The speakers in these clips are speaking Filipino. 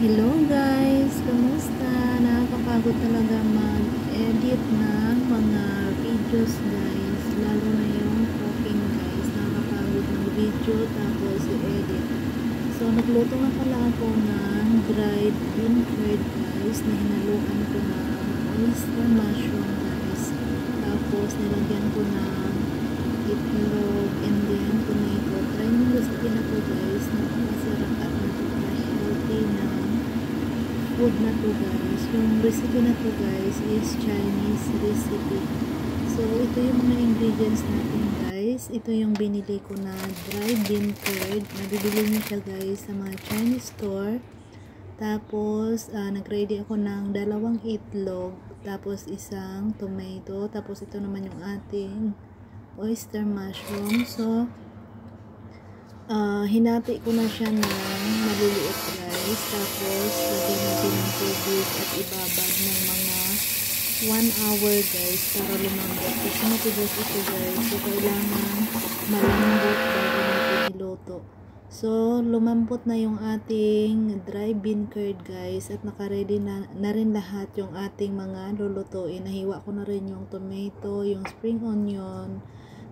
Hello guys! Kamusta? Nakakapagod talaga mag-edit ng mga videos guys. Lalo na yung cooking guys. Nakakapagod ng video tapos i-edit. So nagluto nga pala ako ng dried bean curd guys na hinaluan ko ng oyster mushroom guys. Tapos nilagyan ko ng itlog and then tomato. Try nyo recipe na po guys. Napakasarap at napaka-healthy na food na to guys. Yung recipe na to guys is Chinese recipe. So ito yung mga ingredients natin guys. Ito yung binili ko na dry bean curd. Nabibili nyo siya guys sa mga Chinese store. Tapos nag-ready ako ng 2 itlog. Tapos isang tomato. Tapos ito naman yung ating oyster mushroom. So hinati ko na siya ng maliliit guys. Tapos lagyan natin ng tubig at ibabad ng mga 1 hour guys para lumambot. Kasi matigas ito guys. So kailangan malambot bago natin iluto. So lumambot na yung ating dry bean curd guys. At nakaready na rin lahat yung ating mga lulutuin. Nahiwa ko na rin yung tomato, yung spring onion,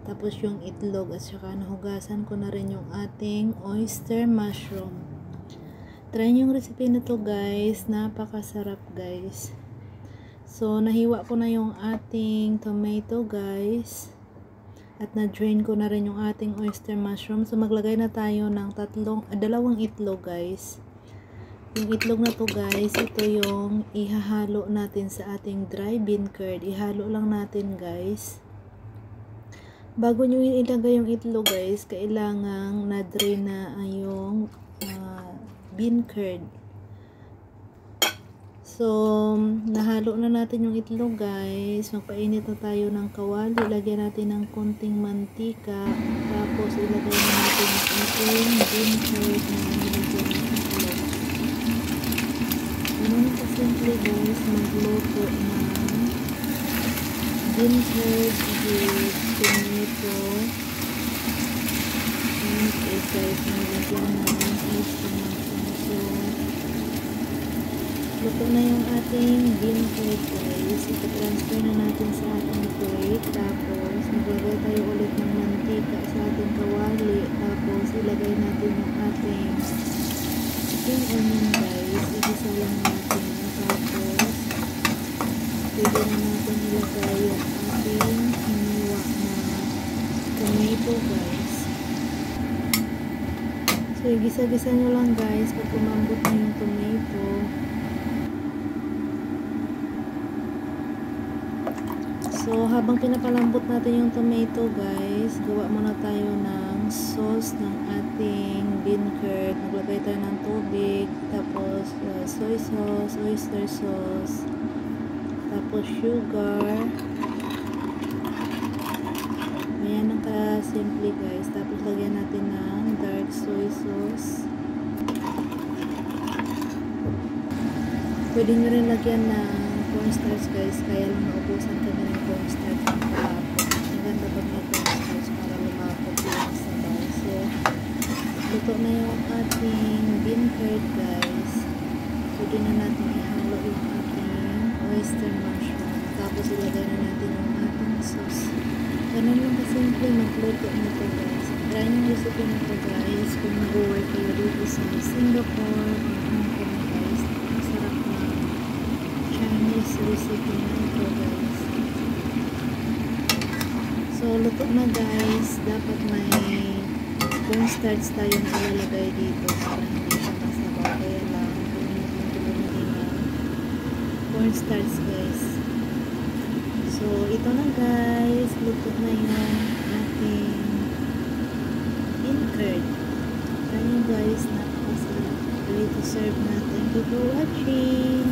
tapos yung itlog at saka nahugasan ko na rin yung ating oyster mushroom. Try yung recipe na to guys. Napakasarap guys. So nahiwa ko na yung ating tomato guys. At na-drain ko na rin yung ating oyster mushroom. So maglagay na tayo ng 2 itlog guys. Yung itlog na to guys, ito yung ihahalo natin sa ating dry bean curd. Ihalo lang natin guys. Bago nyo ilagay yung itlog guys, kailangang na-drain na yung bean curd. So, nahalo na natin yung itlog guys. Magpainit na tayo ng kawali. Lagyan natin ng konting mantika. Tapos, ilagay na natin yung ating bean curd na nilagyan ng itlog. Ganun kasimple guys, magluto ng bean curd with tomato and guys, nilagyan ng oyster mushroom. So, luto na yung ating bean curd guys. Ito-transfer na natin sa ating plate. Tapos, maglagay tayo ulit ng mantika sa ating kawali. Tapos, ilagay natin yung ating spring onion guys. Igisa lang natin. Tapos, pwede na natin ilagay yung ating hiniwa na tomato guys. So, igisa-gisa nyo lang guys pag umambot na yung tomato. So, habang pinapalambot natin yung tomato guys, gawa muna tayo ng sauce ng ating bean curd. Maglagay tayo ng tubig, tapos soy sauce, oyster sauce, tapos sugar. Ayan ang ka-simple guys. Tapos lagyan natin ng dark soy sauce. Pwede nyo rin lagyan ng cornstarch guys. Kaya lang naubusan kami ng cornstarch ng kalapot. Ang ganda pag may cornstarch para lumapot yung sabaw. So, luto na yung ating bean curd guys. Pwede na natin ihalo yung ating oyster mushroom. Tapos ilagay na natin yung ating sauce. Ganun lang kasimple magluto nito guys. Try yung recipe nito guys kung mag-work kayo dito sa Singapore or Hong Kong guys. Masarap na Chinese recipe na ito guys. So luto na guys. Dapat may cornstarch tayong ilalagay dito para hindi siya masabaw. Kaya lang bumili ng cornstarch guys. So, ito na guys. Luto na yung ating bean curd. Try nyo guys. Napakasarap. Ready to serve na. Thank you for watching.